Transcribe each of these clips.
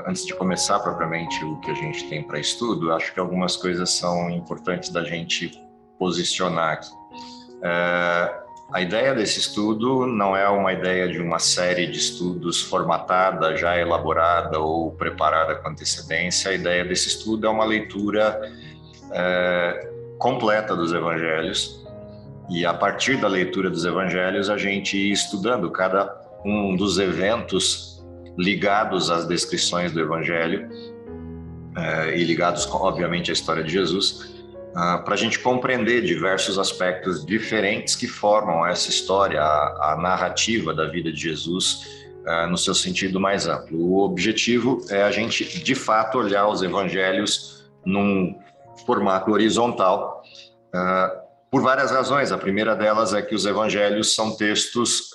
Antes de começar propriamente o que a gente tem para estudo, acho que algumas coisas são importantes da gente posicionar aqui. A ideia desse estudo não é uma ideia de uma série de estudos formatada, já elaborada ou preparada com antecedência. A ideia desse estudo é uma leitura completa dos evangelhos, e a partir da leitura dos evangelhos a gente ir estudando cada um dos eventos ligados às descrições do evangelho e ligados, obviamente, à história de Jesus, para a gente compreender diversos aspectos diferentes que formam essa história, a narrativa da vida de Jesus, no seu sentido mais amplo. O objetivo é a gente, de fato, olhar os evangelhos num formato horizontal, por várias razões. A primeira delas é que os evangelhos são textos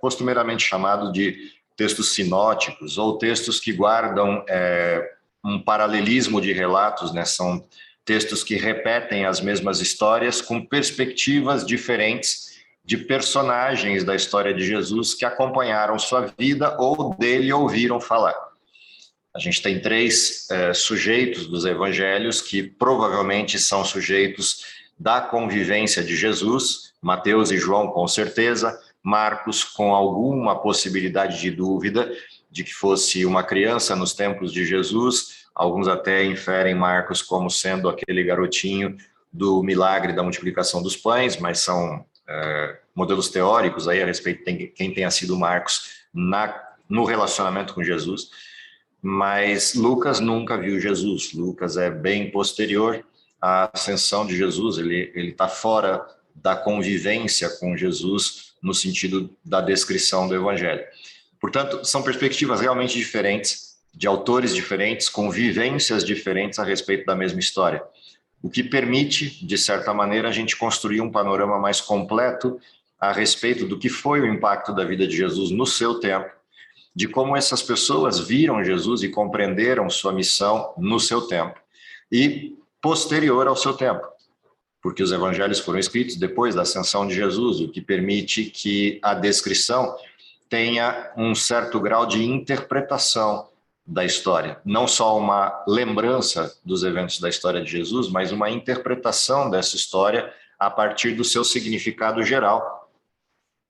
costumeiramente chamados de textos sinóticos, ou textos que guardam um paralelismo de relatos, né? São textos que repetem as mesmas histórias com perspectivas diferentes de personagens da história de Jesus que acompanharam sua vida ou dele ouviram falar. A gente tem três sujeitos dos evangelhos que provavelmente são sujeitos da convivência de Jesus: Mateus e João, com certeza; Marcos, com alguma possibilidade de dúvida de que fosse uma criança nos tempos de Jesus. Alguns até inferem Marcos como sendo aquele garotinho do milagre da multiplicação dos pães, mas são modelos teóricos aí a respeito de quem tenha sido Marcos no relacionamento com Jesus. Mas Lucas nunca viu Jesus. Lucas é bem posterior à ascensão de Jesus, ele está fora da convivência com Jesus no sentido da descrição do evangelho. Portanto, são perspectivas realmente diferentes, de autores diferentes, com vivências diferentes a respeito da mesma história, o que permite, de certa maneira, a gente construir um panorama mais completo a respeito do que foi o impacto da vida de Jesus no seu tempo, de como essas pessoas viram Jesus e compreenderam sua missão no seu tempo e posterior ao seu tempo, porque os evangelhos foram escritos depois da ascensão de Jesus, o que permite que a descrição tenha um certo grau de interpretação da história, não só uma lembrança dos eventos da história de Jesus, mas uma interpretação dessa história a partir do seu significado geral,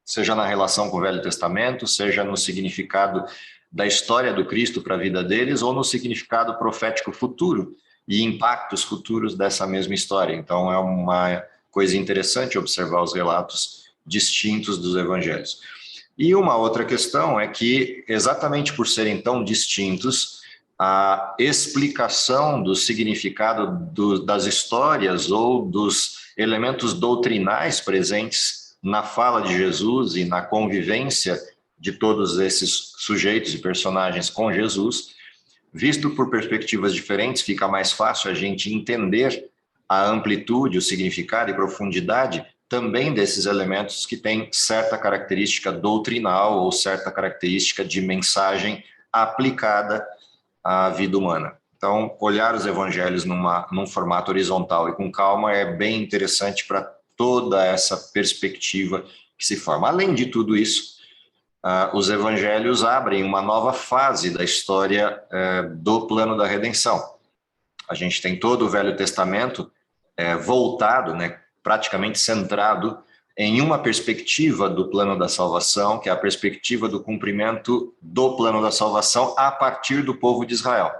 seja na relação com o Velho Testamento, seja no significado da história do Cristo para a vida deles, ou no significado profético futuro e impactos futuros dessa mesma história. Então é uma coisa interessante observar os relatos distintos dos evangelhos. E uma outra questão é que, exatamente por serem tão distintos, a explicação do significado das histórias ou dos elementos doutrinais presentes na fala de Jesus e na convivência de todos esses sujeitos e personagens com Jesus, visto por perspectivas diferentes, fica mais fácil a gente entender a amplitude, o significado e profundidade também desses elementos que têm certa característica doutrinal ou certa característica de mensagem aplicada à vida humana. Então, olhar os evangelhos num formato horizontal e com calma é bem interessante para toda essa perspectiva que se forma. Além de tudo isso, os evangelhos abrem uma nova fase da história do plano da redenção. A gente tem todo o Velho Testamento voltado, né, praticamente centrado em uma perspectiva do plano da salvação, que é a perspectiva do cumprimento do plano da salvação a partir do povo de Israel.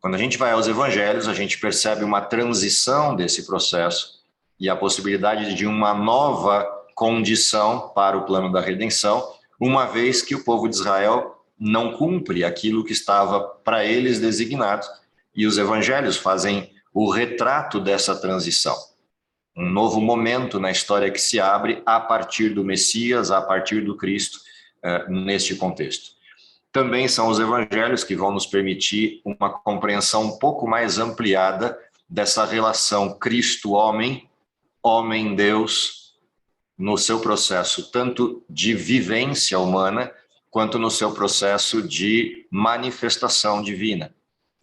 Quando a gente vai aos evangelhos, a gente percebe uma transição desse processo e a possibilidade de uma nova condição para o plano da redenção, uma vez que o povo de Israel não cumpre aquilo que estava para eles designado, e os evangelhos fazem o retrato dessa transição. Um novo momento na história que se abre a partir do Messias, a partir do Cristo, neste contexto. Também são os evangelhos que vão nos permitir uma compreensão um pouco mais ampliada dessa relação Cristo-homem, homem-Deus, no seu processo tanto de vivência humana, quanto no seu processo de manifestação divina.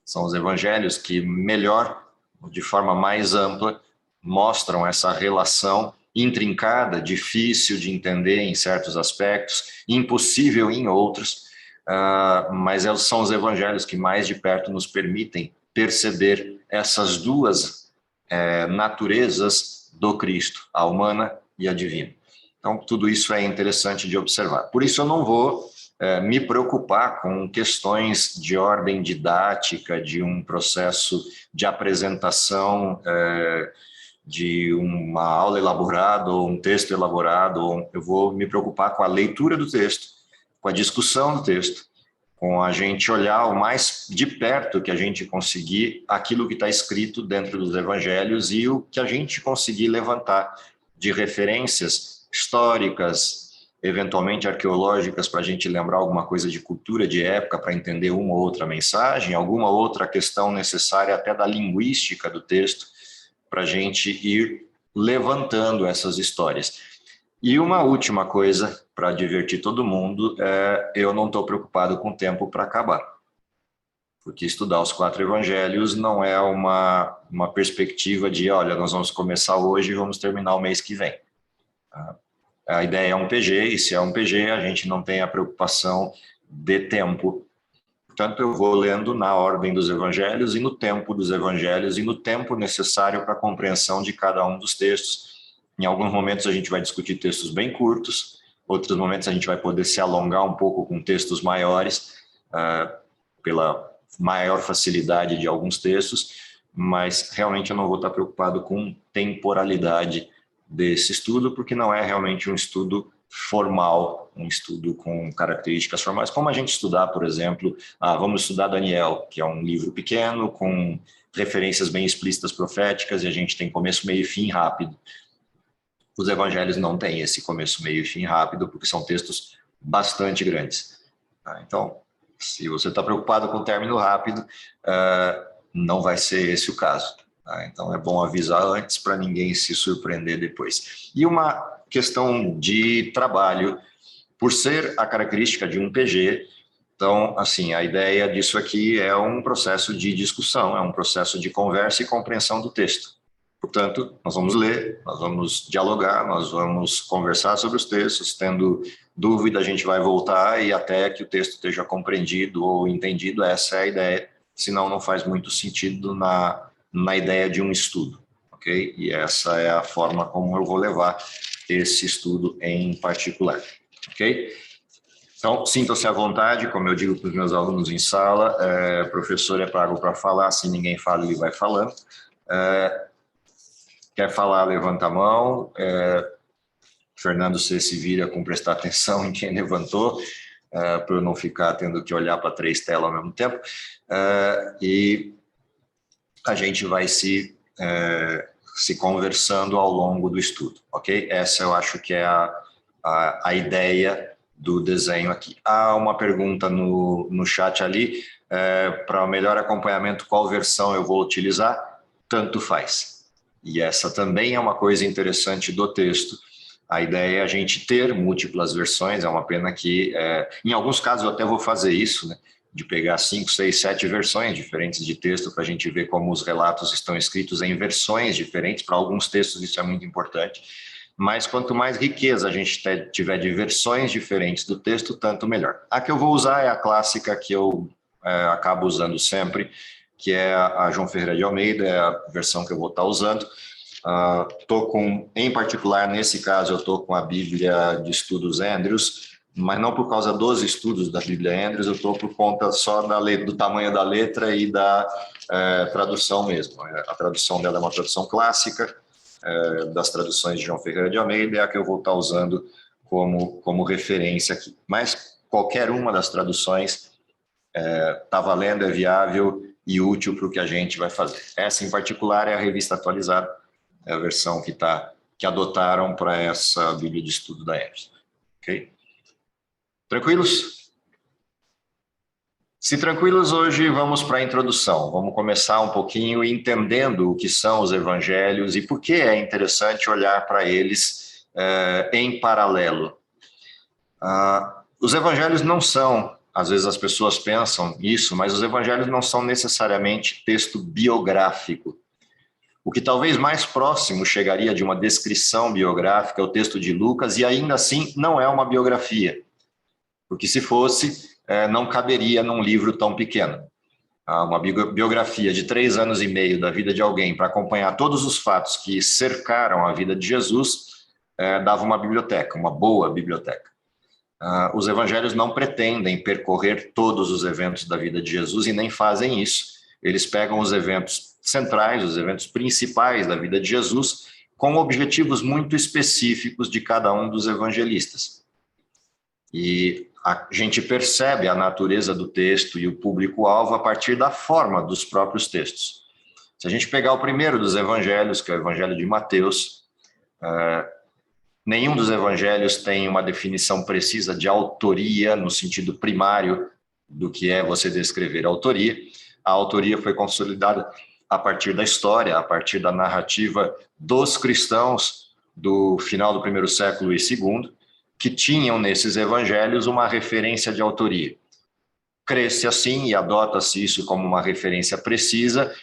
São os evangelhos que melhor, de forma mais ampla, mostram essa relação intrincada, difícil de entender em certos aspectos, impossível em outros, mas são os evangelhos que mais de perto nos permitem perceber essas duas naturezas do Cristo, a humana e a divina. Então, tudo isso é interessante de observar. Por isso, eu não vou me preocupar com questões de ordem didática, de um processo de apresentação de uma aula elaborada ou um texto elaborado. Eu vou me preocupar com a leitura do texto, com a discussão do texto, com a gente olhar o mais de perto que a gente conseguir aquilo que está escrito dentro dos evangelhos e o que a gente conseguir levantar de referências históricas, eventualmente arqueológicas, para a gente lembrar alguma coisa de cultura de época, para entender uma ou outra mensagem, alguma outra questão necessária até da linguística do texto, para a gente ir levantando essas histórias. E uma última coisa, para divertir todo mundo, eu não estou preocupado com o tempo para acabar. Porque estudar os 4 evangelhos não é uma perspectiva de, olha, nós vamos começar hoje e vamos terminar o mês que vem. A ideia é um PG, e se é um PG, a gente não tem a preocupação de tempo. Portanto, eu vou lendo na ordem dos evangelhos e no tempo dos evangelhos e no tempo necessário para a compreensão de cada um dos textos. Em alguns momentos a gente vai discutir textos bem curtos, outros momentos a gente vai poder se alongar um pouco com textos maiores, pela maior facilidade de alguns textos, mas realmente eu não vou estar preocupado com temporalidade desse estudo, porque não é realmente um estudo formal, um estudo com características formais, como a gente estudar, por exemplo, vamos estudar Daniel, que é um livro pequeno, com referências bem explícitas proféticas, e a gente tem começo, meio e fim rápido. Os evangelhos não têm esse começo, meio e fim rápido, porque são textos bastante grandes. Então, se você está preocupado com o término rápido, não vai ser esse o caso. Então, é bom avisar antes para ninguém se surpreender depois. E uma questão de trabalho, por ser a característica de um PG, então, assim, a ideia disso aqui é um processo de discussão, é um processo de conversa e compreensão do texto. Portanto, nós vamos ler, nós vamos dialogar, nós vamos conversar sobre os textos, tendo dúvida a gente vai voltar e até que o texto esteja compreendido ou entendido, essa é a ideia, senão não faz muito sentido na ideia de um estudo, ok? E essa é a forma como eu vou levar esse estudo em particular, ok? Então, sintam-se à vontade, como eu digo para os meus alunos em sala, o professor é pago para falar, se ninguém fala, ele vai falando. Quer falar, levanta a mão. Fernando, você se vira com prestar atenção em quem levantou, para eu não ficar tendo que olhar para 3 telas ao mesmo tempo. E a gente vai se conversando ao longo do estudo, ok? Essa eu acho que é a ideia do desenho aqui. Há uma pergunta no chat ali, para melhor acompanhamento, qual versão eu vou utilizar? Tanto faz. E essa também é uma coisa interessante do texto. A ideia é a gente ter múltiplas versões, é uma pena que, em alguns casos eu até vou fazer isso, né? De pegar 5, 6, 7 versões diferentes de texto para a gente ver como os relatos estão escritos em versões diferentes. Para alguns textos isso é muito importante, mas quanto mais riqueza a gente tiver de versões diferentes do texto, tanto melhor. A que eu vou usar é a clássica que eu acabo usando sempre, que é a João Ferreira de Almeida, é a versão que eu vou estar usando. Em particular, nesse caso, eu estou com a Bíblia de Estudos Andrews, mas não por causa dos estudos da Bíblia Andrews, eu estou por conta só do tamanho da letra e da tradução mesmo. A tradução dela é uma tradução clássica, das traduções de João Ferreira de Almeida, é a que eu vou estar usando como referência aqui. Mas qualquer uma das traduções está valendo, é viável e útil para o que a gente vai fazer. Essa, em particular, é a revista atualizada, é a versão que adotaram para essa Bíblia de Estudo da Andrews. Ok? Tranquilos? Se tranquilos, hoje vamos para a introdução. Vamos começar um pouquinho entendendo o que são os evangelhos e por que é interessante olhar para eles em paralelo. Os evangelhos não são, às vezes as pessoas pensam isso, mas os evangelhos não são necessariamente texto biográfico. O que talvez mais próximo chegaria de uma descrição biográfica é o texto de Lucas, e ainda assim não é uma biografia. porque se fosse, não caberia num livro tão pequeno. Uma biografia de 3 anos e meio da vida de alguém para acompanhar todos os fatos que cercaram a vida de Jesus, dava uma biblioteca, uma boa biblioteca. Os evangelhos não pretendem percorrer todos os eventos da vida de Jesus e nem fazem isso. Eles pegam os eventos centrais, os eventos principais da vida de Jesus, com objetivos muito específicos de cada um dos evangelistas. E a gente percebe a natureza do texto e o público-alvo a partir da forma dos próprios textos. Se a gente pegar o primeiro dos evangelhos, que é o evangelho de Mateus, nenhum dos evangelhos tem uma definição precisa de autoria, no sentido primário do que é você descrever a autoria. A autoria foi consolidada a partir da história, a partir da narrativa dos cristãos do final do primeiro século e segundo, que tinham nesses evangelhos uma referência de autoria. Cresce assim e adota-se isso como uma referência precisa,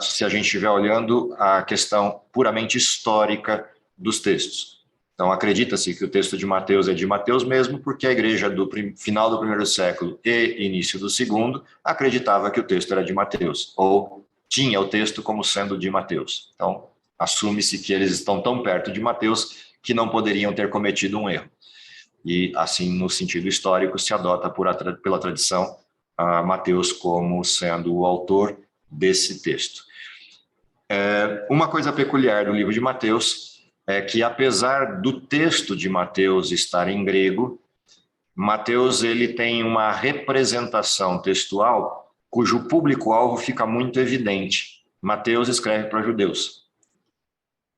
se a gente estiver olhando a questão puramente histórica dos textos. Então, acredita-se que o texto de Mateus é de Mateus mesmo, porque a igreja do final do primeiro século e início do segundo acreditava que o texto era de Mateus, ou tinha o texto como sendo de Mateus. Então, assume-se que eles estão tão perto de Mateus que não poderiam ter cometido um erro. E, assim, no sentido histórico, se adota pela tradição Mateus como sendo o autor desse texto. Uma coisa peculiar do livro de Mateus é que, apesar do texto de Mateus estar em grego, Mateus ele tem uma representação textual cujo público-alvo fica muito evidente. Mateus escreve para judeus.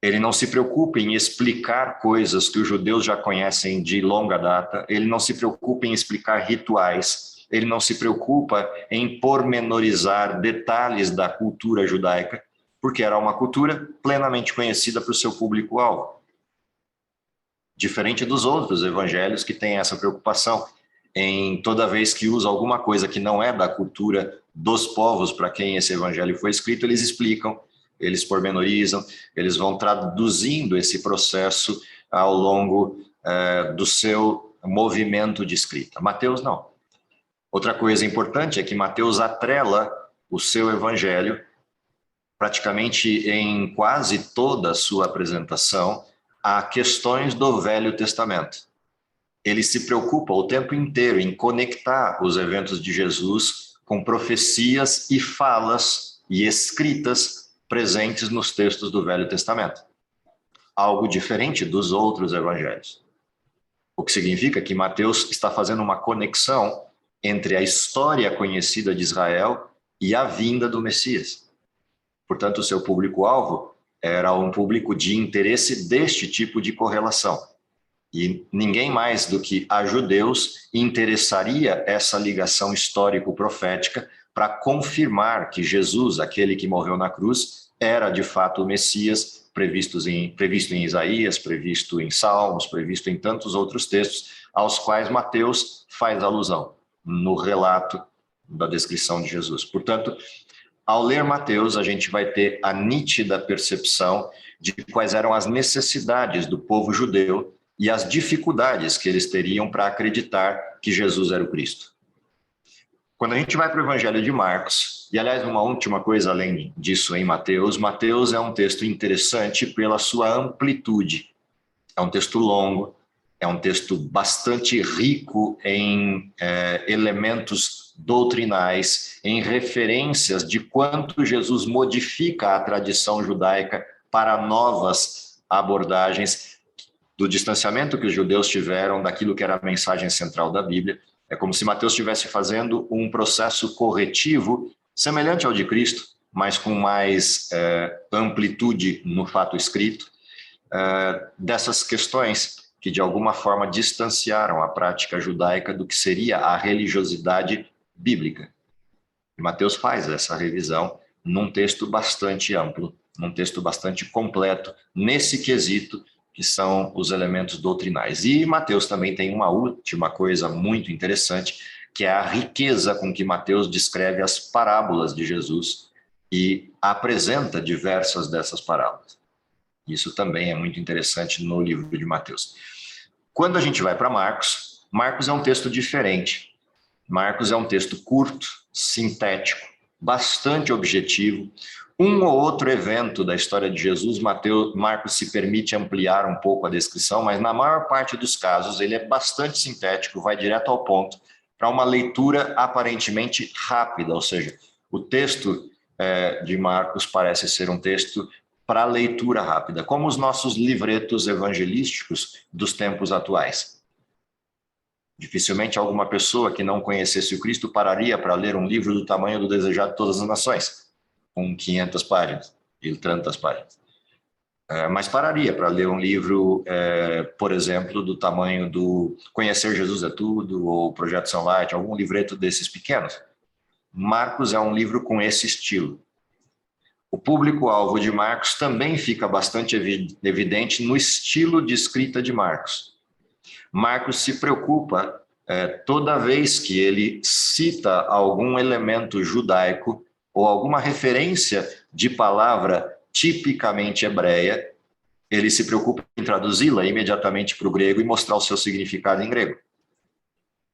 Ele não se preocupa em explicar coisas que os judeus já conhecem de longa data, ele não se preocupa em explicar rituais, ele não se preocupa em pormenorizar detalhes da cultura judaica, porque era uma cultura plenamente conhecida para o seu público-alvo. Diferente dos outros evangelhos que têm essa preocupação em toda vez que usa alguma coisa que não é da cultura dos povos para quem esse evangelho foi escrito, eles explicam, eles pormenorizam, eles vão traduzindo esse processo ao longo do seu movimento de escrita. Mateus não. Outra coisa importante é que Mateus atrela o seu evangelho praticamente em quase toda a sua apresentação a questões do Velho Testamento. Ele se preocupa o tempo inteiro em conectar os eventos de Jesus com profecias e falas e escritas presentes nos textos do Velho Testamento. Algo diferente dos outros evangelhos. O que significa que Mateus está fazendo uma conexão entre a história conhecida de Israel e a vinda do Messias. Portanto, o seu público-alvo era um público de interesse deste tipo de correlação. E ninguém mais do que a judeus interessaria essa ligação histórico-profética para confirmar que Jesus, aquele que morreu na cruz, era de fato o Messias previsto em Isaías, previsto em Salmos, previsto em tantos outros textos, aos quais Mateus faz alusão no relato da descrição de Jesus. Portanto, ao ler Mateus, a gente vai ter a nítida percepção de quais eram as necessidades do povo judeu e as dificuldades que eles teriam para acreditar que Jesus era o Cristo. Quando a gente vai para o Evangelho de Marcos, e aliás, uma última coisa além disso em Mateus, Mateus é um texto interessante pela sua amplitude. É um texto longo, é um texto bastante rico em elementos doutrinais, em referências de quanto Jesus modifica a tradição judaica para novas abordagens do distanciamento que os judeus tiveram daquilo que era a mensagem central da Bíblia. É como se Mateus estivesse fazendo um processo corretivo semelhante ao de Cristo, mas com mais amplitude no fato escrito, dessas questões que de alguma forma distanciaram a prática judaica do que seria a religiosidade bíblica. E Mateus faz essa revisão num texto bastante amplo, num texto bastante completo, nesse quesito que são os elementos doutrinais. E Mateus também tem uma última coisa muito interessante, que é a riqueza com que Mateus descreve as parábolas de Jesus e apresenta diversas dessas parábolas. Isso também é muito interessante no livro de Mateus. Quando a gente vai para Marcos, Marcos é um texto diferente. Marcos é um texto curto, sintético, bastante objetivo. Um ou outro evento da história de Jesus, Marcos se permite ampliar um pouco a descrição, mas na maior parte dos casos ele é bastante sintético, vai direto ao ponto, para uma leitura aparentemente rápida, ou seja, o texto de Marcos parece ser um texto para leitura rápida, como os nossos livretos evangelísticos dos tempos atuais. Dificilmente alguma pessoa que não conhecesse o Cristo pararia para ler um livro do tamanho do Desejado de Todas as Nações, com 500 páginas e tantas páginas. Mas pararia para ler um livro, por exemplo, do tamanho do Conhecer Jesus é Tudo, ou Projeto Sunlight, algum livreto desses pequenos. Marcos é um livro com esse estilo. O público-alvo de Marcos também fica bastante evidente no estilo de escrita de Marcos. Marcos se preocupa, toda vez que ele cita algum elemento judaico ou alguma referência de palavra tipicamente hebreia, ele se preocupa em traduzi-la imediatamente para o grego e mostrar o seu significado em grego.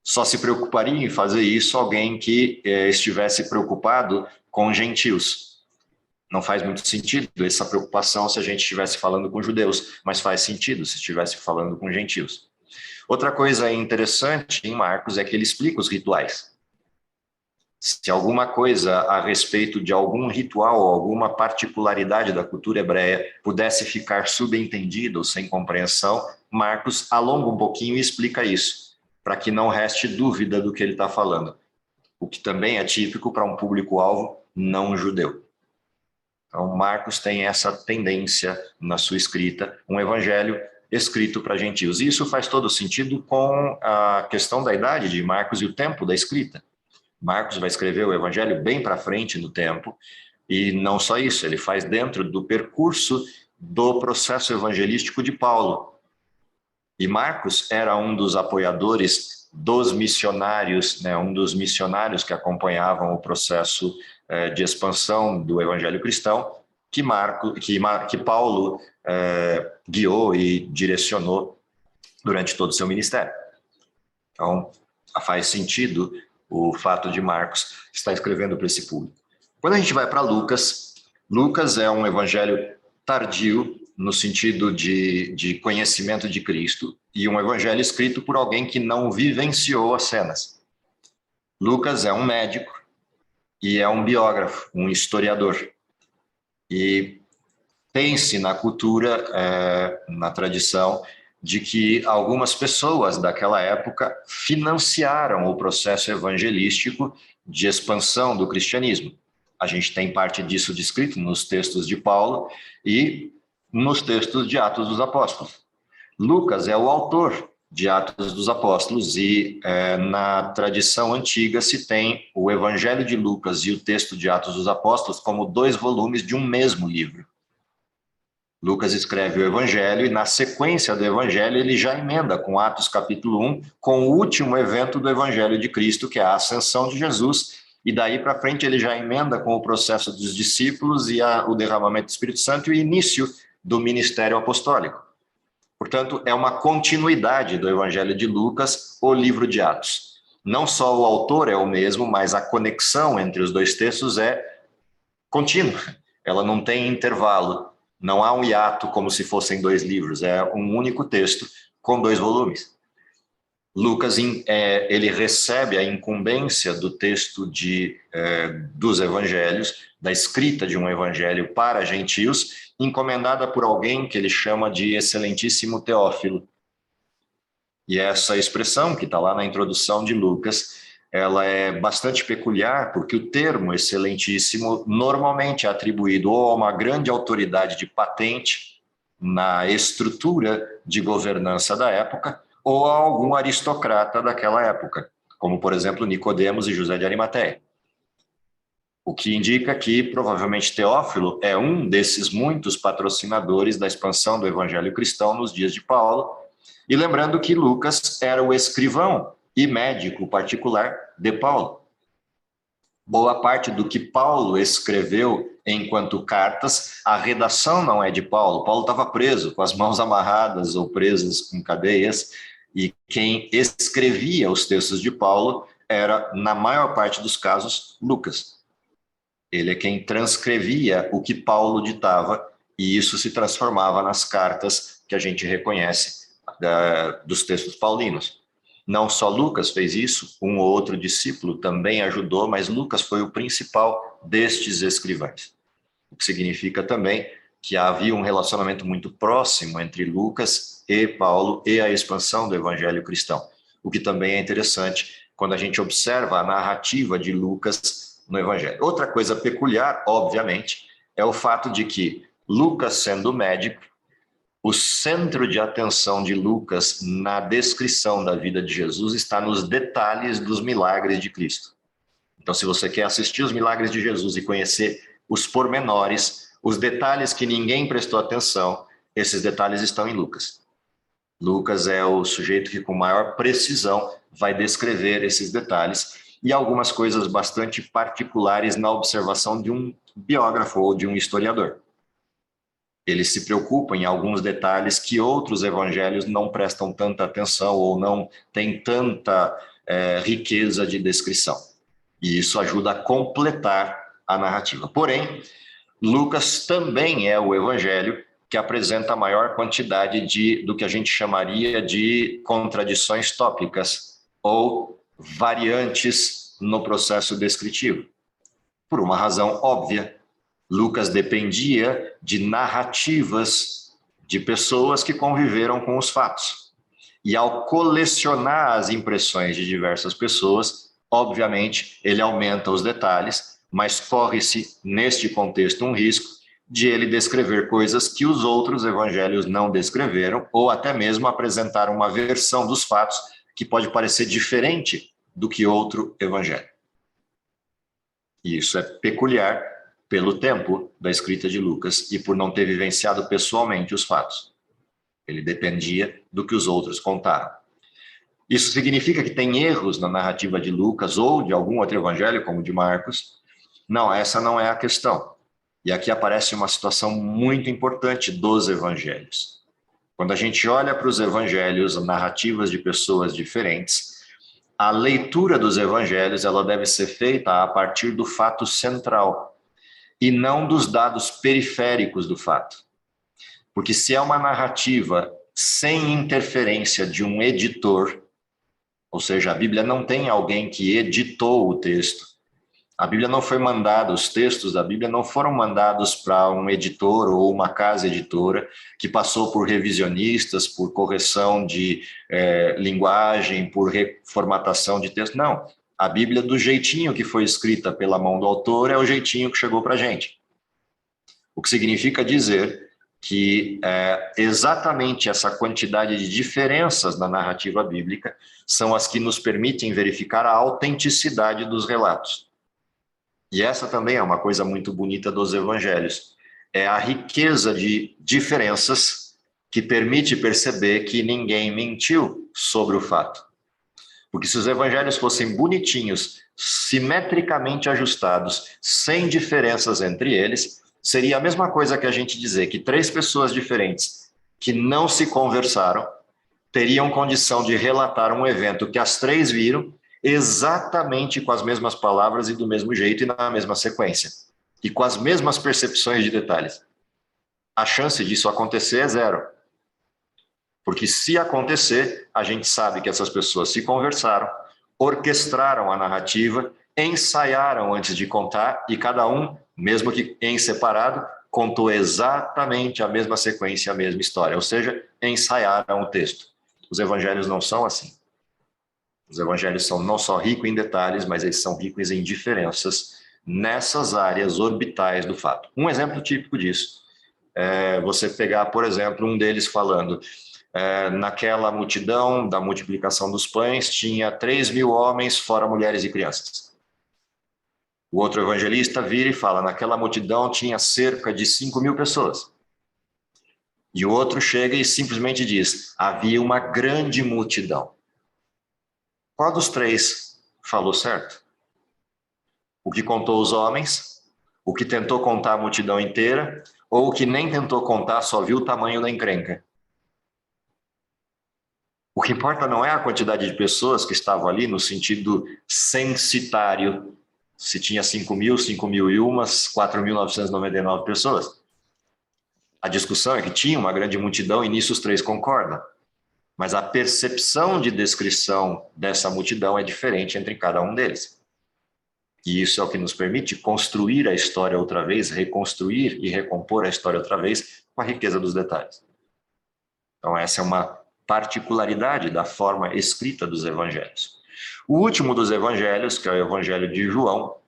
Só se preocuparia em fazer isso alguém que estivesse preocupado com gentios. Não faz muito sentido essa preocupação se a gente estivesse falando com judeus, mas faz sentido se estivesse falando com gentios. Outra coisa interessante em Marcos é que ele explica os rituais. Se alguma coisa a respeito de algum ritual ou alguma particularidade da cultura hebreia pudesse ficar subentendida ou sem compreensão, Marcos alonga um pouquinho e explica isso, para que não reste dúvida do que ele está falando, o que também é típico para um público-alvo não judeu. Então, Marcos tem essa tendência na sua escrita, um evangelho escrito para gentios. E isso faz todo sentido com a questão da idade de Marcos e o tempo da escrita. Marcos vai escrever o evangelho bem para frente no tempo, e não só isso, ele faz dentro do percurso do processo evangelístico de Paulo. E Marcos era um dos apoiadores dos missionários, né, um dos missionários que acompanhavam o processo de expansão do evangelho cristão, que Paulo guiou e direcionou durante todo o seu ministério. Então, faz sentido o fato de Marcos estar escrevendo para esse público. Quando a gente vai para Lucas, Lucas é um evangelho tardio, no sentido de conhecimento de Cristo, e um evangelho escrito por alguém que não vivenciou as cenas. Lucas é um médico e é um biógrafo, um historiador. E tem-se na cultura, na tradição, de que algumas pessoas daquela época financiaram o processo evangelístico de expansão do cristianismo. A gente tem parte disso descrito nos textos de Paulo e nos textos de Atos dos Apóstolos. Lucas é o autor de Atos dos Apóstolos e na tradição antiga se tem o Evangelho de Lucas e o texto de Atos dos Apóstolos como 2 volumes de um mesmo livro. Lucas escreve o Evangelho e na sequência do Evangelho ele já emenda com Atos capítulo 1, com o último evento do Evangelho de Cristo, que é a ascensão de Jesus, e daí para frente ele já emenda com o processo dos discípulos e o derramamento do Espírito Santo e o início do ministério apostólico. Portanto, é uma continuidade do Evangelho de Lucas, o livro de Atos. Não só o autor é o mesmo, mas a conexão entre os dois textos é contínua. Ela não tem intervalo. Não há um hiato como se fossem 2 livros. É um único texto com 2 volumes. Lucas ele recebe a incumbência do texto dos evangelhos, da escrita de um evangelho para gentios, encomendada por alguém que ele chama de excelentíssimo Teófilo. E essa expressão que está lá na introdução de Lucas, ela é bastante peculiar, porque o termo excelentíssimo normalmente é atribuído ou a uma grande autoridade de patente na estrutura de governança da época, ou a algum aristocrata daquela época, como, por exemplo, Nicodemos e José de Arimateia. O que indica que, provavelmente, Teófilo é um desses muitos patrocinadores da expansão do evangelho cristão nos dias de Paulo. E lembrando que Lucas era o escrivão e médico particular de Paulo. Boa parte do que Paulo escreveu enquanto cartas, a redação não é de Paulo. Paulo estava preso, com as mãos amarradas ou presas com cadeias, E quem escrevia os textos de Paulo era, na maior parte dos casos, Lucas. Ele é quem transcrevia o que Paulo ditava, e isso se transformava nas cartas que a gente reconhece dos textos paulinos. Não só Lucas fez isso, um ou outro discípulo também ajudou, mas Lucas foi o principal destes escrivães. O que significa também que havia um relacionamento muito próximo entre Lucas e Paulo e a expansão do evangelho cristão. O que também é interessante quando a gente observa a narrativa de Lucas no evangelho. Outra coisa peculiar, obviamente, é o fato de que Lucas, sendo médico, o centro de atenção de Lucas na descrição da vida de Jesus está nos detalhes dos milagres de Cristo. Então, se você quer assistir os milagres de Jesus e conhecer os pormenores, os detalhes que ninguém prestou atenção, esses detalhes estão em Lucas. Lucas é o sujeito que, com maior precisão, vai descrever esses detalhes e algumas coisas bastante particulares na observação de um biógrafo ou de um historiador. Ele se preocupa em alguns detalhes que outros evangelhos não prestam tanta atenção ou não têm tanta riqueza de descrição. E isso ajuda a completar a narrativa. Porém, Lucas também é o evangelho que apresenta a maior quantidade do que a gente chamaria de contradições tópicas ou variantes no processo descritivo. Por uma razão óbvia, Lucas dependia de narrativas de pessoas que conviveram com os fatos. E ao colecionar as impressões de diversas pessoas, obviamente, ele aumenta os detalhes, mas corre-se, neste contexto, um risco de ele descrever coisas que os outros evangelhos não descreveram, ou até mesmo apresentar uma versão dos fatos que pode parecer diferente do que outro evangelho. E isso é peculiar pelo tempo da escrita de Lucas e por não ter vivenciado pessoalmente os fatos. Ele dependia do que os outros contaram. Isso significa que tem erros na narrativa de Lucas ou de algum outro evangelho, como o de Marcos? Não, essa não é a questão. E aqui aparece uma situação muito importante dos evangelhos. Quando a gente olha para os evangelhos, narrativas de pessoas diferentes, a leitura dos evangelhos ela deve ser feita a partir do fato central e não dos dados periféricos do fato. Porque se é uma narrativa sem interferência de um editor, ou seja, a Bíblia não tem alguém que editou o texto, a Bíblia não foi mandada, os textos da Bíblia não foram mandados para um editor ou uma casa editora que passou por revisionistas, por correção de linguagem, por reformatação de texto. Não, a Bíblia do jeitinho que foi escrita pela mão do autor é o jeitinho que chegou para a gente. O que significa dizer que exatamente essa quantidade de diferenças na narrativa bíblica são as que nos permitem verificar a autenticidade dos relatos. E essa também é uma coisa muito bonita dos evangelhos. É a riqueza de diferenças que permite perceber que ninguém mentiu sobre o fato. Porque se os evangelhos fossem bonitinhos, simetricamente ajustados, sem diferenças entre eles, seria a mesma coisa que a gente dizer que 3 pessoas diferentes que não se conversaram teriam condição de relatar um evento que as 3 viram exatamente com as mesmas palavras e do mesmo jeito e na mesma sequência, e com as mesmas percepções de detalhes. A chance disso acontecer é 0. Porque se acontecer, a gente sabe que essas pessoas se conversaram, orquestraram a narrativa, ensaiaram antes de contar, e cada um, mesmo que em separado, contou exatamente a mesma sequência, a mesma história, ou seja, ensaiaram o texto. Os evangelhos não são assim. Os evangelhos são não só ricos em detalhes, mas eles são ricos em diferenças nessas áreas orbitais do fato. Um exemplo típico disso é você pegar, por exemplo, um deles falando naquela multidão da multiplicação dos pães tinha 3.000 homens, fora mulheres e crianças. O outro evangelista vira e fala, naquela multidão tinha cerca de 5.000 pessoas. E o outro chega e simplesmente diz, havia uma grande multidão. Qual dos 3 falou certo? O que contou os homens, o que tentou contar a multidão inteira, ou o que nem tentou contar, só viu o tamanho da encrenca? O que importa não é a quantidade de pessoas que estavam ali no sentido censitário, se tinha 5.000, 5.001, 4.999 pessoas. A discussão é que tinha uma grande multidão e nisso os três concordam. Mas a percepção de descrição dessa multidão é diferente entre cada um deles. E isso é o que nos permite construir a história outra vez, reconstruir e recompor a história outra vez com a riqueza dos detalhes. Então essa é uma particularidade da forma escrita dos evangelhos. O último dos evangelhos, que é o evangelho de João,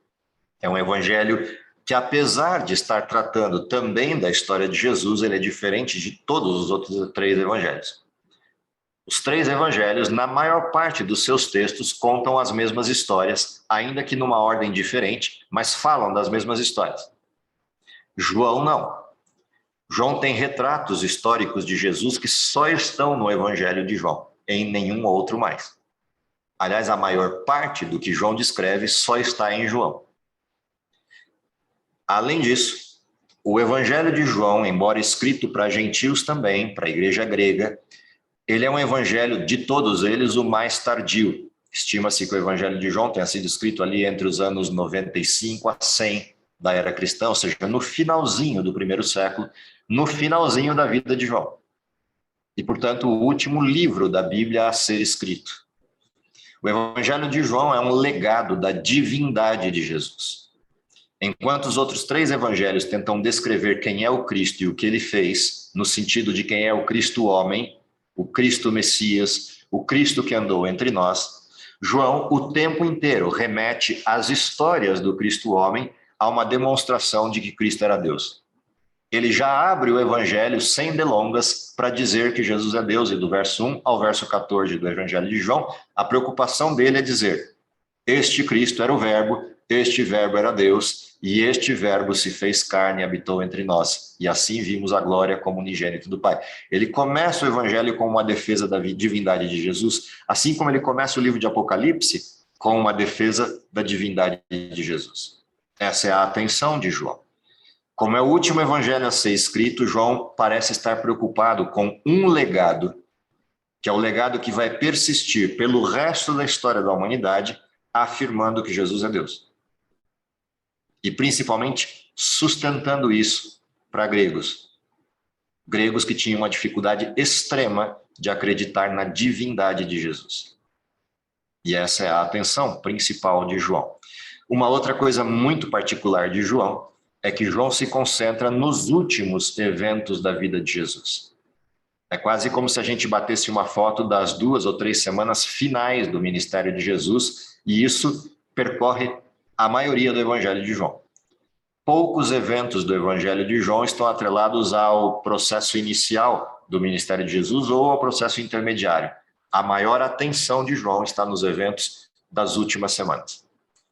é um evangelho que, apesar de estar tratando também da história de Jesus, ele é diferente de todos os outros três evangelhos. Os três evangelhos, na maior parte dos seus textos, contam as mesmas histórias, ainda que numa ordem diferente, mas falam das mesmas histórias. João não. João tem retratos históricos de Jesus que só estão no evangelho de João, em nenhum outro mais. Aliás, a maior parte do que João descreve só está em João. Além disso, o evangelho de João, embora escrito para gentios também, para a igreja grega, ele é um evangelho, de todos eles, o mais tardio. Estima-se que o evangelho de João tenha sido escrito ali entre os anos 95 a 100 da era cristã, ou seja, no finalzinho do primeiro século, no finalzinho da vida de João. E, portanto, o último livro da Bíblia a ser escrito. O evangelho de João é um legado da divindade de Jesus. Enquanto os outros três evangelhos tentam descrever quem é o Cristo e o que ele fez, no sentido de quem é o Cristo homem, o Cristo Messias, o Cristo que andou entre nós, João o tempo inteiro remete às histórias do Cristo homem a uma demonstração de que Cristo era Deus. Ele já abre o evangelho sem delongas para dizer que Jesus é Deus, e do verso 1 ao verso 14 do evangelho de João, a preocupação dele é dizer: este Cristo era o verbo, este verbo era Deus, e este verbo se fez carne e habitou entre nós, e assim vimos a glória como unigênito do Pai. Ele começa o evangelho com uma defesa da divindade de Jesus, assim como ele começa o livro de Apocalipse com uma defesa da divindade de Jesus. Essa é a atenção de João. Como é o último evangelho a ser escrito, João parece estar preocupado com um legado, que é o legado que vai persistir pelo resto da história da humanidade, afirmando que Jesus é Deus. E principalmente sustentando isso para gregos. Gregos que tinham uma dificuldade extrema de acreditar na divindade de Jesus. E essa é a atenção principal de João. Uma outra coisa muito particular de João é que João se concentra nos últimos eventos da vida de Jesus. É quase como se a gente batesse uma foto das 2 ou 3 semanas finais do ministério de Jesus, e isso percorre a maioria do Evangelho de João. Poucos eventos do Evangelho de João estão atrelados ao processo inicial do ministério de Jesus ou ao processo intermediário. A maior atenção de João está nos eventos das últimas semanas.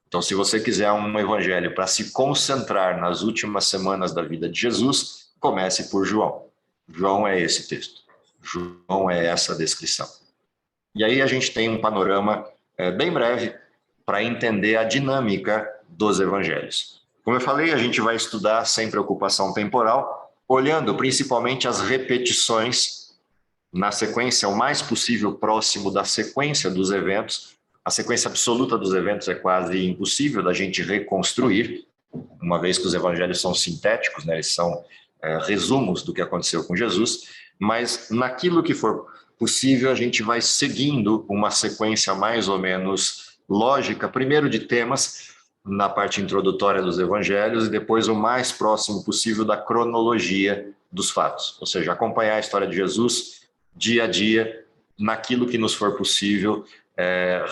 Então, se você quiser um evangelho para se concentrar nas últimas semanas da vida de Jesus, comece por João. João é esse texto. João é essa descrição. E aí a gente tem um panorama bem breve para entender a dinâmica dos evangelhos. Como eu falei, a gente vai estudar sem preocupação temporal, olhando principalmente as repetições na sequência o mais possível próximo da sequência dos eventos. A sequência absoluta dos eventos é quase impossível da gente reconstruir, uma vez que os evangelhos são sintéticos, né? Eles são resumos do que aconteceu com Jesus, mas naquilo que for possível a gente vai seguindo uma sequência mais ou menos lógica, primeiro de temas, na parte introdutória dos evangelhos, e depois o mais próximo possível da cronologia dos fatos, ou seja, acompanhar a história de Jesus dia a dia, naquilo que nos for possível,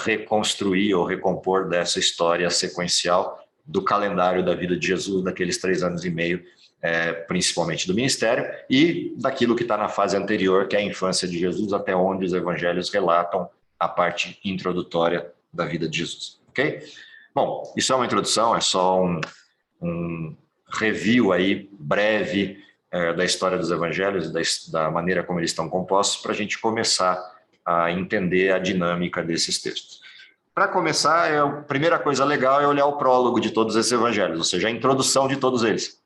reconstruir ou recompor dessa história sequencial do calendário da vida de Jesus, daqueles 3 anos e meio, principalmente do ministério, e daquilo que está na fase anterior, que é a infância de Jesus, até onde os evangelhos relatam a parte introdutória da vida de Jesus. Ok? Bom, isso é uma introdução, é só um review aí breve da história dos evangelhos e da maneira como eles estão compostos, para a gente começar a entender a dinâmica desses textos. Para começar, a primeira coisa legal é olhar o prólogo de todos esses evangelhos, ou seja, a introdução de todos eles.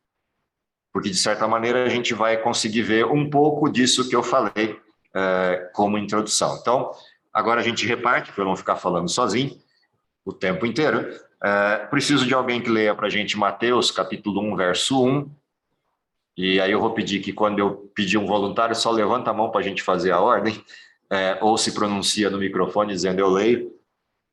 Porque, de certa maneira, a gente vai conseguir ver um pouco disso que eu falei como introdução. Então, agora a gente reparte, para eu não ficar falando sozinho o tempo inteiro. Preciso de alguém que leia para a gente Mateus, capítulo 1, verso 1. E aí eu vou pedir que quando eu pedir um voluntário, só levanta a mão para a gente fazer a ordem, ou se pronuncia no microfone dizendo eu leio,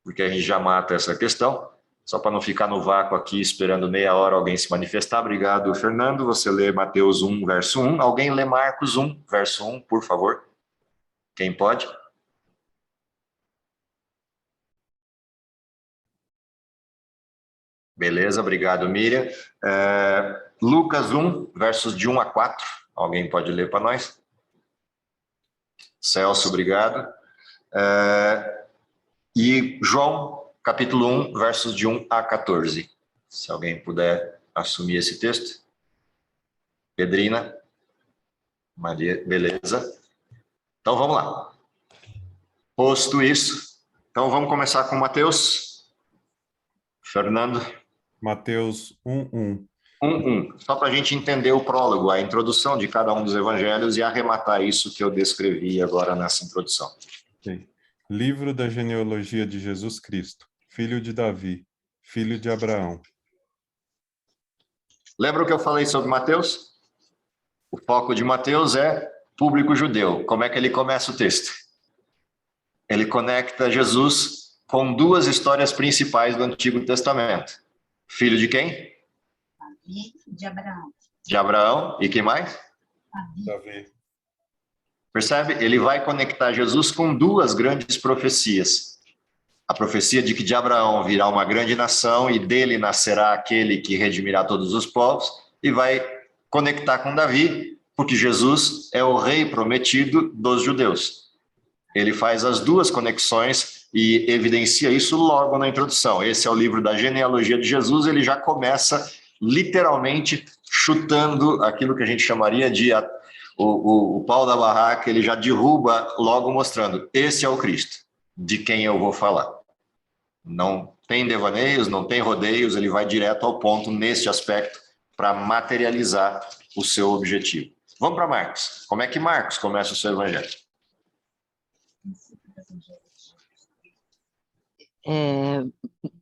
porque a gente já mata essa questão, só para não ficar no vácuo aqui esperando meia hora alguém se manifestar. Obrigado, Fernando. Você lê Mateus 1, verso 1. Alguém lê Marcos 1, verso 1, por favor? Quem pode? Beleza, obrigado, Miriam. Lucas 1, versos de 1 a 4. Alguém pode ler para nós? Celso, obrigado. E João, capítulo 1, versos de 1 a 14. Se alguém puder assumir esse texto. Pedrina. Maria, beleza. Então vamos lá. Posto isso, então vamos começar com Mateus. Fernando. Mateus 1:1. 1:1. Só para a gente entender o prólogo, a introdução de cada um dos evangelhos e arrematar isso que eu descrevi agora nessa introdução. Okay. Livro da genealogia de Jesus Cristo, filho de Davi, filho de Abraão. Lembra o que eu falei sobre Mateus? O foco de Mateus é público judeu. Como é que ele começa o texto? Ele conecta Jesus com duas histórias principais do Antigo Testamento. Filho de quem? Davi, de Abraão. De Abraão. E quem mais? Davi. Percebe? Ele vai conectar Jesus com duas grandes profecias. A profecia de que de Abraão virá uma grande nação e dele nascerá aquele que redimirá todos os povos, e vai conectar com Davi, porque Jesus é o rei prometido dos judeus. Ele faz as duas conexões e evidencia isso logo na introdução. Esse é o livro da genealogia de Jesus, ele já começa literalmente chutando aquilo que a gente chamaria de o pau da barraca, ele já derruba logo mostrando, esse é o Cristo, de quem eu vou falar. Não tem devaneios, não tem rodeios, ele vai direto ao ponto neste aspecto para materializar o seu objetivo. Vamos para Marcos. Como é que Marcos começa o seu evangelho?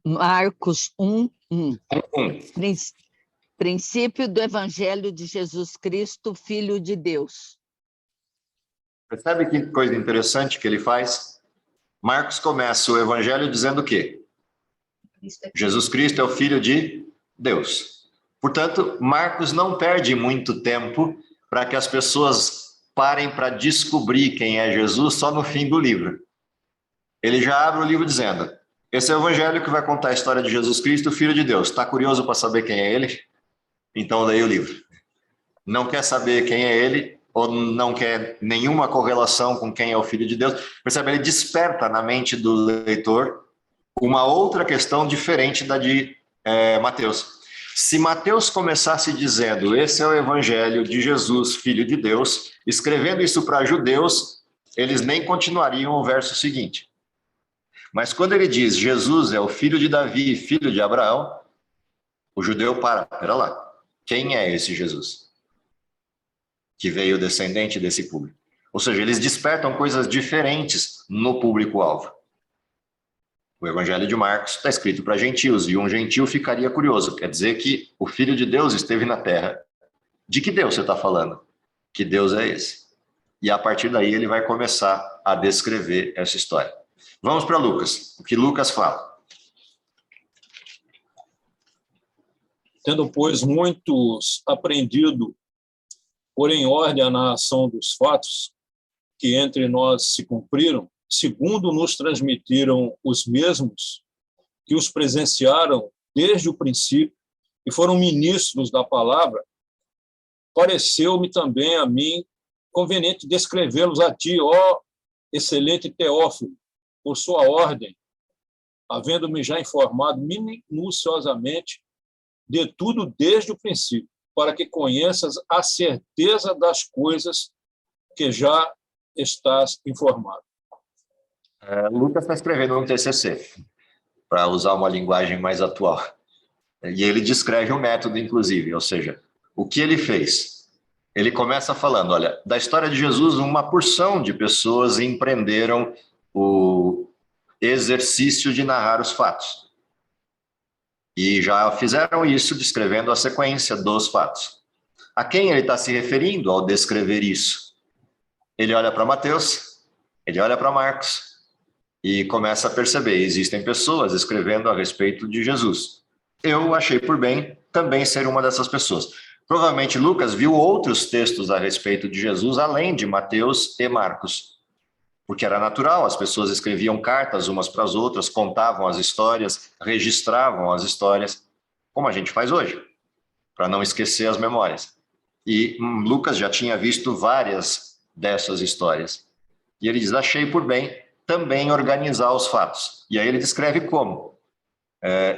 Marcos 1:1. Princípio do Evangelho de Jesus Cristo, Filho de Deus. Percebe que coisa interessante que ele faz? Marcos começa o evangelho dizendo o quê? Jesus Cristo é o Filho de Deus. Portanto, Marcos não perde muito tempo para que as pessoas parem para descobrir quem é Jesus só no fim do livro. Ele já abre o livro dizendo, esse é o evangelho que vai contar a história de Jesus Cristo, Filho de Deus. Está curioso para saber quem é ele? Então leia o livro. Não quer saber quem é ele, ou não quer nenhuma correlação com quem é o Filho de Deus, percebe? Ele desperta na mente do leitor uma outra questão diferente da de Mateus. Se Mateus começasse dizendo, esse é o evangelho de Jesus, Filho de Deus, escrevendo isso para judeus, eles nem continuariam o verso seguinte. Mas quando ele diz, Jesus é o filho de Davi, filho de Abraão, o judeu pera lá. Quem é esse Jesus? Que veio descendente desse público. Ou seja, eles despertam coisas diferentes no público-alvo. O Evangelho de Marcos está escrito para gentios, e um gentio ficaria curioso. Quer dizer que o Filho de Deus esteve na Terra. De que Deus você está falando? Que Deus é esse? E a partir daí ele vai começar a descrever essa história. Vamos para Lucas. O que Lucas fala? Tendo, pois, muitos aprendido, por em ordem a narração dos fatos que entre nós se cumpriram, segundo nos transmitiram os mesmos que os presenciaram desde o princípio e foram ministros da palavra, pareceu-me também a mim conveniente descrevê-los a ti, ó excelente Teófilo, por sua ordem, havendo-me já informado minuciosamente de tudo desde o princípio, para que conheças a certeza das coisas que já estás informado. Lucas está escrevendo um TCC, para usar uma linguagem mais atual. E ele descreve o método, inclusive, ou seja, o que ele fez. ele começa falando, olha, da história de Jesus, uma porção de pessoas empreenderam o exercício de narrar os fatos. E já fizeram isso descrevendo a sequência dos fatos. A quem ele está se referindo ao descrever isso? Ele olha para Mateus, ele olha para Marcos e começa a perceber, existem pessoas escrevendo a respeito de Jesus. Eu achei por bem também ser uma dessas pessoas. Provavelmente Lucas viu outros textos a respeito de Jesus, além de Mateus e Marcos, porque era natural, as pessoas escreviam cartas umas para as outras, contavam as histórias, registravam as histórias, como a gente faz hoje, para não esquecer as memórias. E Lucas já tinha visto várias dessas histórias. E ele diz, achei por bem também organizar os fatos. E aí ele descreve como.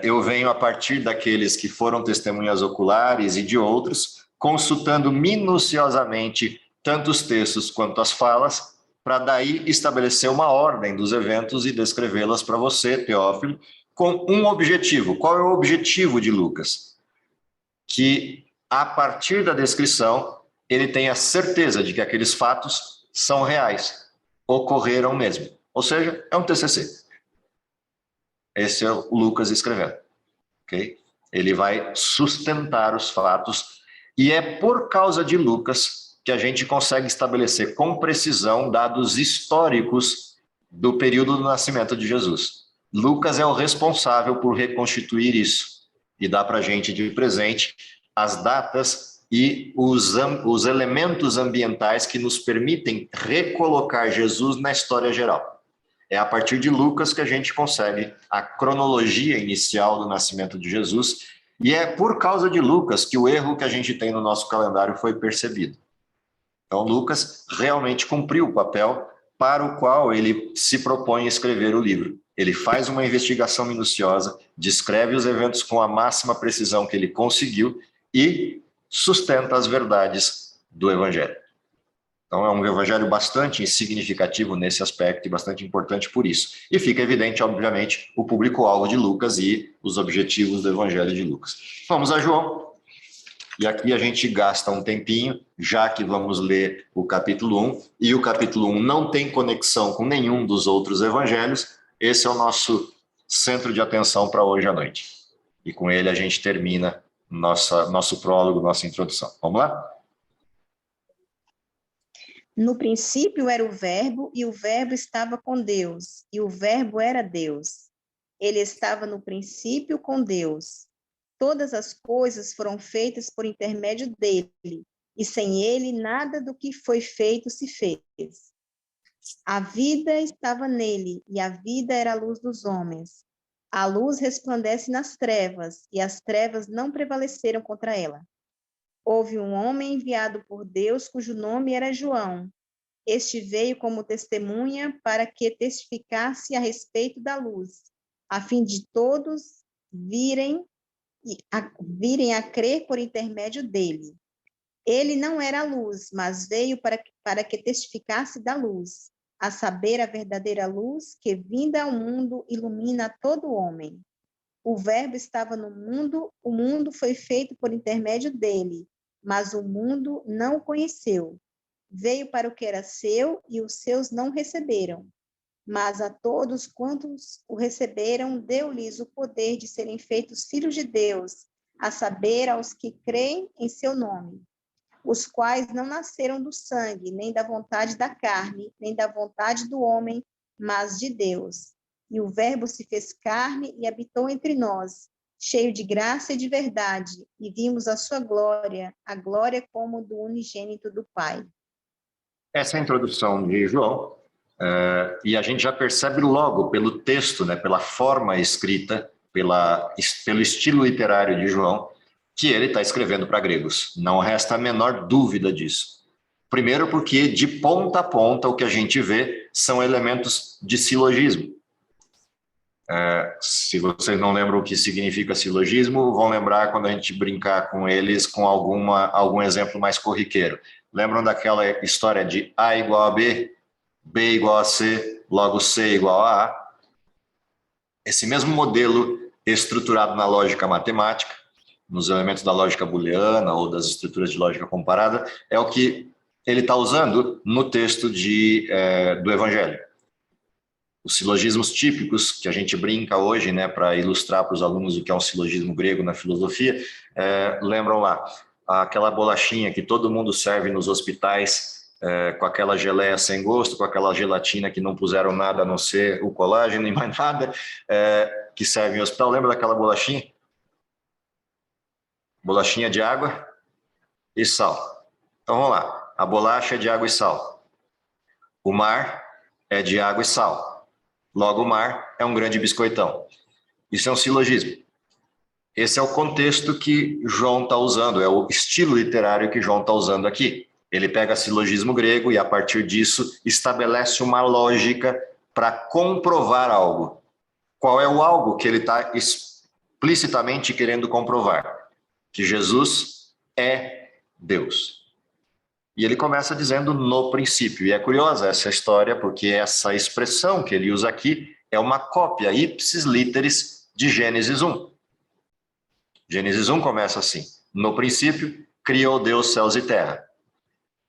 Eu venho a partir daqueles que foram testemunhas oculares e de outros, consultando minuciosamente tanto os textos quanto as falas, para daí estabelecer uma ordem dos eventos e descrevê-las para você, Teófilo, com um objetivo. Qual é o objetivo de Lucas? Que, a partir da descrição, ele tenha certeza de que aqueles fatos são reais, ocorreram mesmo. Ou seja, é um TCC. Esse é o Lucas escrevendo. Okay? Ele vai sustentar os fatos e é por causa de Lucas que a gente consegue estabelecer com precisão dados históricos do período do nascimento de Jesus. Lucas é o responsável por reconstituir isso e dá para a gente de presente as datas e os elementos ambientais que nos permitem recolocar Jesus na história geral. É a partir de Lucas que a gente consegue a cronologia inicial do nascimento de Jesus, e é por causa de Lucas que o erro que a gente tem no nosso calendário foi percebido. Então, Lucas realmente cumpriu o papel para o qual ele se propõe a escrever o livro. Ele faz uma investigação minuciosa, descreve os eventos com a máxima precisão que ele conseguiu e sustenta as verdades do Evangelho. Então, é um evangelho bastante significativo nesse aspecto e bastante importante por isso. E fica evidente, obviamente, o público-alvo de Lucas e os objetivos do evangelho de Lucas. Vamos a João. E aqui a gente gasta um tempinho, já que vamos ler o capítulo 1. E o capítulo 1 não tem conexão com nenhum dos outros evangelhos. Esse é o nosso centro de atenção para hoje à noite. E com ele a gente termina nosso prólogo, nossa introdução. Vamos lá? No princípio era o Verbo, e o Verbo estava com Deus, e o Verbo era Deus. Ele estava no princípio com Deus. Todas as coisas foram feitas por intermédio dele, e sem ele nada do que foi feito se fez. A vida estava nele, e a vida era a luz dos homens. A luz resplandece nas trevas, e as trevas não prevaleceram contra ela. Houve um homem enviado por Deus, cujo nome era João. Este veio como testemunha para que testificasse a respeito da luz, a fim de todos virem a crer por intermédio dele. Ele não era a luz, mas veio para que testificasse da luz, a saber, a verdadeira luz que, vinda ao mundo, ilumina todo homem. O Verbo estava no mundo, o mundo foi feito por intermédio dele, mas o mundo não o conheceu. Veio para o que era seu, e os seus não receberam. Mas a todos quantos o receberam, deu-lhes o poder de serem feitos filhos de Deus, a saber, aos que creem em seu nome, os quais não nasceram do sangue, nem da vontade da carne, nem da vontade do homem, mas de Deus. E o Verbo se fez carne e habitou entre nós, cheio de graça e de verdade, e vimos a sua glória, a glória como do unigênito do Pai. Essa é a introdução de João, e a gente já percebe logo pelo texto, né, pela forma escrita, pelo estilo literário de João, que ele está escrevendo para gregos. Não resta a menor dúvida disso. Primeiro porque, de ponta a ponta, o que a gente vê são elementos de silogismo. Se vocês não lembram o que significa silogismo, vão lembrar quando a gente brincar com eles com algum exemplo mais corriqueiro. Lembram daquela história de A igual a B, B igual a C, logo C igual a A? Esse mesmo modelo estruturado na lógica matemática, nos elementos da lógica booleana ou das estruturas de lógica comparada, é o que ele está usando no texto do Evangelho. Os silogismos típicos que a gente brinca hoje, né, para ilustrar para os alunos o que é um silogismo grego na filosofia, lembram lá, aquela bolachinha que todo mundo serve nos hospitais, com aquela geleia sem gosto, com aquela gelatina que não puseram nada a não ser o colágeno e mais nada, que serve em hospital. Lembra daquela bolachinha? Bolachinha de água e sal. Então vamos lá, a bolacha é de água e sal. O mar é de água e sal. Logo, o mar é um grande biscoitão. Isso é um silogismo. Esse é o contexto que João está usando, é o estilo literário que João está usando aqui. Ele pega silogismo grego e, a partir disso, estabelece uma lógica para comprovar algo. Qual é o algo que ele está explicitamente querendo comprovar? Que Jesus é Deus. E ele começa dizendo no princípio. E é curiosa essa história, porque essa expressão que ele usa aqui é uma cópia, ipsis literis, de Gênesis 1. Gênesis 1 começa assim: no princípio, criou Deus céus e terra.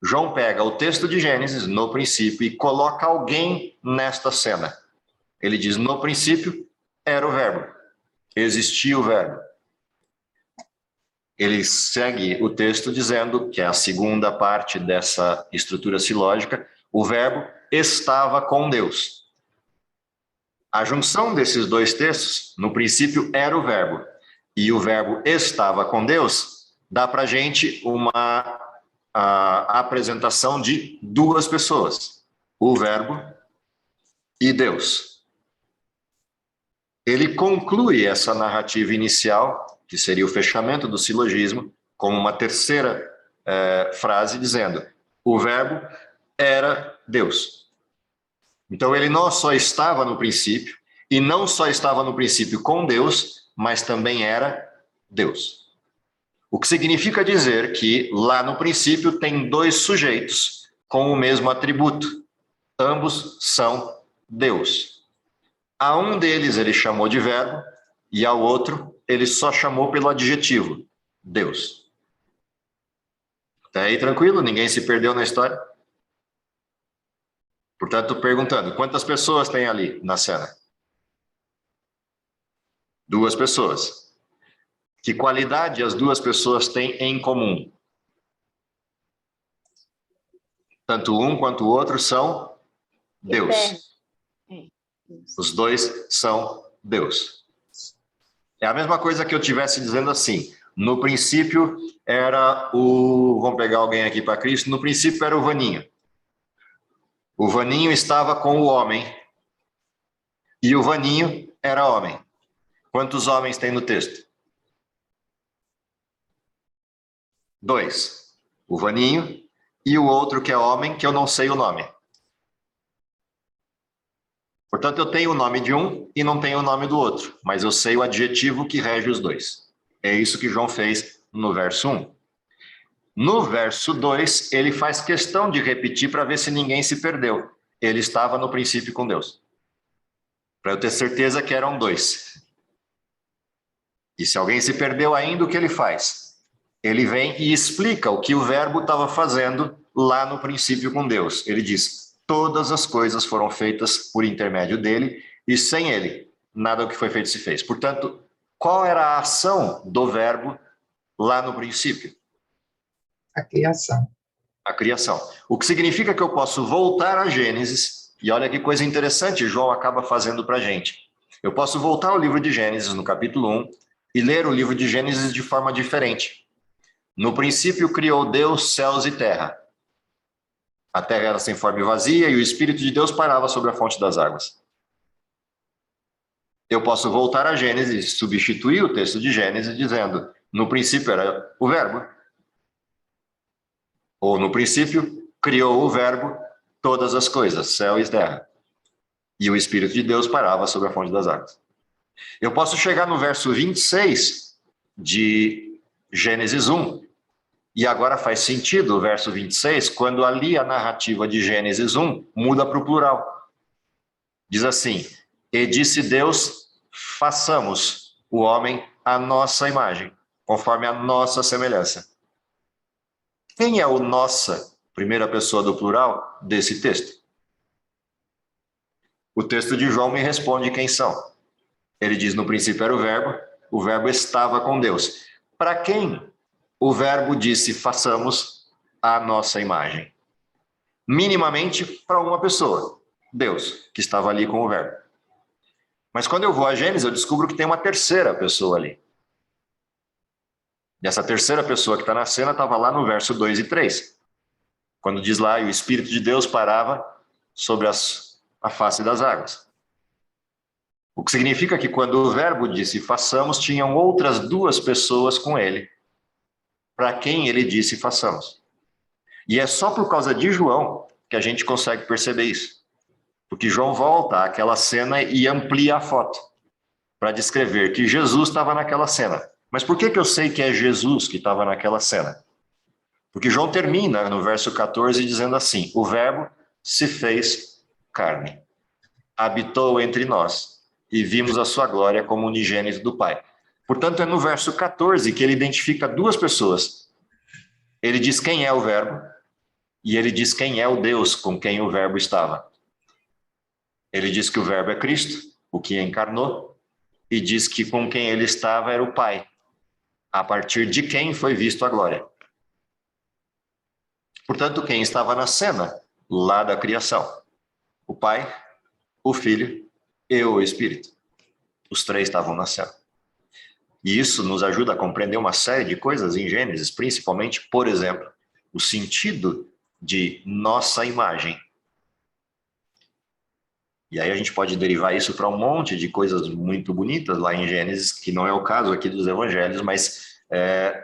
João pega o texto de Gênesis, no princípio, e coloca alguém nesta cena. Ele diz, no princípio era o verbo, existia o verbo. Ele segue o texto dizendo, que é a segunda parte dessa estrutura silógica, o verbo estava com Deus. A junção desses dois textos, no princípio era o verbo, e o verbo estava com Deus, dá para a gente a apresentação de duas pessoas, o verbo e Deus. Ele conclui essa narrativa inicial, que seria o fechamento do silogismo, com uma terceira frase dizendo, o verbo era Deus. Então ele não só estava no princípio, e não só estava no princípio com Deus, mas também era Deus. O que significa dizer que lá no princípio tem dois sujeitos com o mesmo atributo. Ambos são Deus. A um deles ele chamou de verbo e ao outro ele só chamou pelo adjetivo, Deus. Até aí tranquilo? Ninguém se perdeu na história? Portanto, perguntando, quantas pessoas tem ali na cena? Duas pessoas. Que qualidade as duas pessoas têm em comum? Tanto um quanto o outro são Deus. Os dois são Deus. É a mesma coisa que eu estivesse dizendo assim, no princípio era vamos pegar alguém aqui para Cristo, no princípio era o Vaninho. O Vaninho estava com o homem, e o Vaninho era homem. Quantos homens tem no texto? 2. O Vaninho e o outro que é homem, que eu não sei o nome. Portanto, eu tenho o nome de um e não tenho o nome do outro, mas eu sei o adjetivo que rege os dois. É isso que João fez no verso 1. No verso 2, ele faz questão de repetir para ver se ninguém se perdeu. Ele estava no princípio com Deus. Para eu ter certeza que eram dois. E se alguém se perdeu ainda, o que ele faz? Ele vem e explica o que o verbo estava fazendo lá no princípio com Deus. Ele diz, todas as coisas foram feitas por intermédio dele, e sem ele, nada do que foi feito se fez. Portanto, qual era a ação do verbo lá no princípio? A criação. A criação. O que significa que eu posso voltar a Gênesis, e olha que coisa interessante João acaba fazendo para a gente. Eu posso voltar ao livro de Gênesis, no capítulo 1, e ler o livro de Gênesis de forma diferente. No princípio criou Deus céus e terra. A terra era sem forma e vazia, e o Espírito de Deus parava sobre a fonte das águas. Eu posso voltar a Gênesis, substituir o texto de Gênesis, dizendo, no princípio era o verbo. Ou no princípio, criou o verbo todas as coisas, céu e terra. E o Espírito de Deus parava sobre a fonte das águas. Eu posso chegar no verso 26 de Gênesis 1, e agora faz sentido o verso 26, quando ali a narrativa de Gênesis 1 muda para o plural. Diz assim, e disse Deus, façamos o homem à nossa imagem, conforme a nossa semelhança. Quem é o nossa, primeira pessoa do plural, desse texto? O texto de João me responde quem são. Ele diz, no princípio era o verbo estava com Deus. Para quem o verbo disse, façamos a nossa imagem? Minimamente para uma pessoa, Deus, que estava ali com o verbo. Mas quando eu vou a Gênesis, eu descubro que tem uma terceira pessoa ali. E essa terceira pessoa que está na cena estava lá no verso 2 e 3. Quando diz lá, e o Espírito de Deus parava sobre a face das águas. O que significa que quando o verbo disse façamos, tinham outras duas pessoas com ele, para quem ele disse façamos. E é só por causa de João que a gente consegue perceber isso. Porque João volta àquela cena e amplia a foto, para descrever que Jesus estava naquela cena. Mas por que eu sei que é Jesus que estava naquela cena? Porque João termina no verso 14 dizendo assim, o verbo se fez carne, habitou entre nós e vimos a sua glória como unigênito do Pai. Portanto, é no verso 14 que ele identifica duas pessoas. Ele diz quem é o verbo e ele diz quem é o Deus com quem o verbo estava. Ele diz que o verbo é Cristo, o que encarnou, e diz que com quem ele estava era o Pai, a partir de quem foi visto a glória. Portanto, quem estava na cena, lá da criação? O Pai, o Filho e o Espírito. Os três estavam na cena. E isso nos ajuda a compreender uma série de coisas em Gênesis, principalmente, por exemplo, o sentido de nossa imagem. E aí a gente pode derivar isso para um monte de coisas muito bonitas lá em Gênesis, que não é o caso aqui dos evangelhos, mas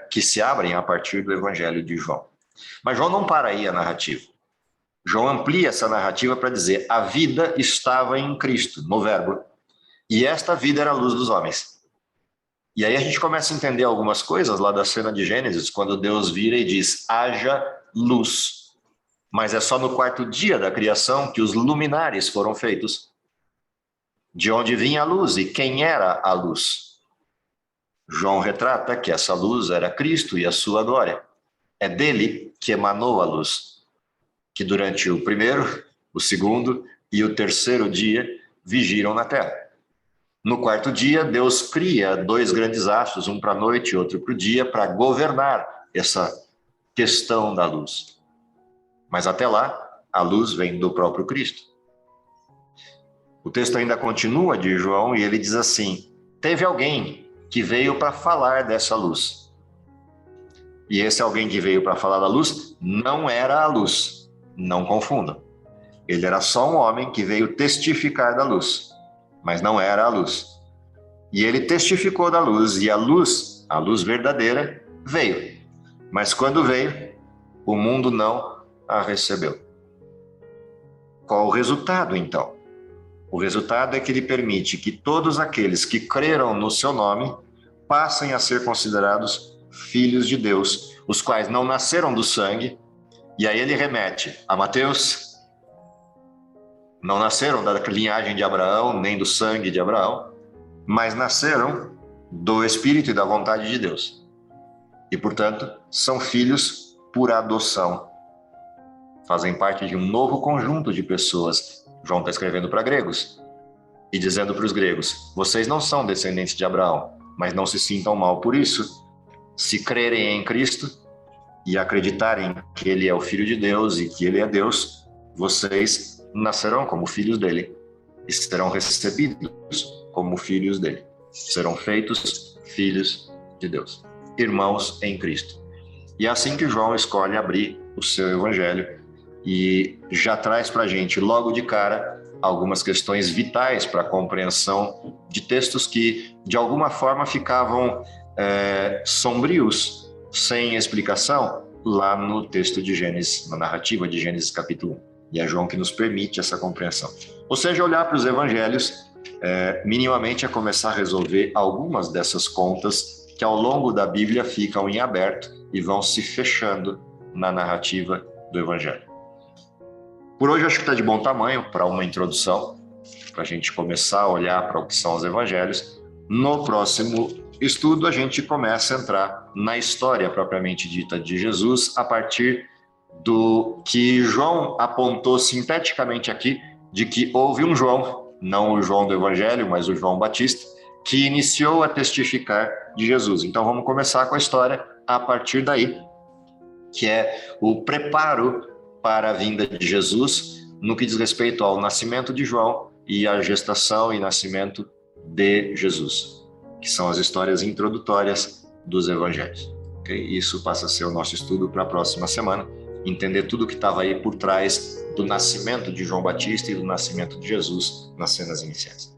que se abrem a partir do evangelho de João. Mas João não para aí a narrativa. João amplia essa narrativa para dizer a vida estava em Cristo, no verbo, e esta vida era a luz dos homens. E aí a gente começa a entender algumas coisas lá da cena de Gênesis, quando Deus vira e diz, haja luz. Mas é só no quarto dia da criação que os luminares foram feitos. De onde vinha a luz e quem era a luz? João retrata que essa luz era Cristo e a sua glória. É dele que emanou a luz, que durante o primeiro, o segundo e o terceiro dia vigiram na terra. No quarto dia, Deus cria dois grandes astros, um para a noite e outro para o dia, para governar essa questão da luz. Mas até lá, a luz vem do próprio Cristo. O texto ainda continua de João e ele diz assim, teve alguém que veio para falar dessa luz. E esse alguém que veio para falar da luz não era a luz, não confundam. Ele era só um homem que veio testificar da luz, mas não era a luz. E ele testificou da luz, e a luz verdadeira, veio. Mas quando veio, o mundo não a recebeu. Qual o resultado, então? O resultado é que ele permite que todos aqueles que creram no seu nome passem a ser considerados filhos de Deus, os quais não nasceram do sangue, e aí ele remete a Mateus, não nasceram da linhagem de Abraão, nem do sangue de Abraão, mas nasceram do Espírito e da vontade de Deus. E, portanto, são filhos por adoção. Fazem parte de um novo conjunto de pessoas. João está escrevendo para gregos e dizendo para os gregos, vocês não são descendentes de Abraão, mas não se sintam mal por isso. Se crerem em Cristo e acreditarem que Ele é o Filho de Deus e que Ele é Deus, vocês nascerão como filhos dele e serão recebidos como filhos dele. Serão feitos filhos de Deus, irmãos em Cristo. E é assim que João escolhe abrir o seu evangelho e já traz para a gente, logo de cara, algumas questões vitais para a compreensão de textos que, de alguma forma, ficavam sombrios, sem explicação, lá no texto de Gênesis, na narrativa de Gênesis capítulo 1. E é João que nos permite essa compreensão. Ou seja, olhar para os evangelhos, minimamente é começar a resolver algumas dessas contas que ao longo da Bíblia ficam em aberto e vão se fechando na narrativa do evangelho. Por hoje acho que está de bom tamanho para uma introdução, para a gente começar a olhar para o que são os evangelhos. No próximo estudo, a gente começa a entrar na história propriamente dita de Jesus, a partir do que João apontou sinteticamente aqui, de que houve um João, não o João do Evangelho, mas o João Batista, que iniciou a testificar de Jesus. Então vamos começar com a história a partir daí, que é o preparo para a vinda de Jesus, no que diz respeito ao nascimento de João e a gestação e nascimento de Jesus, que são as histórias introdutórias dos evangelhos. Okay? Isso passa a ser o nosso estudo para a próxima semana, entender tudo o que estava aí por trás do nascimento de João Batista e do nascimento de Jesus nas cenas iniciais.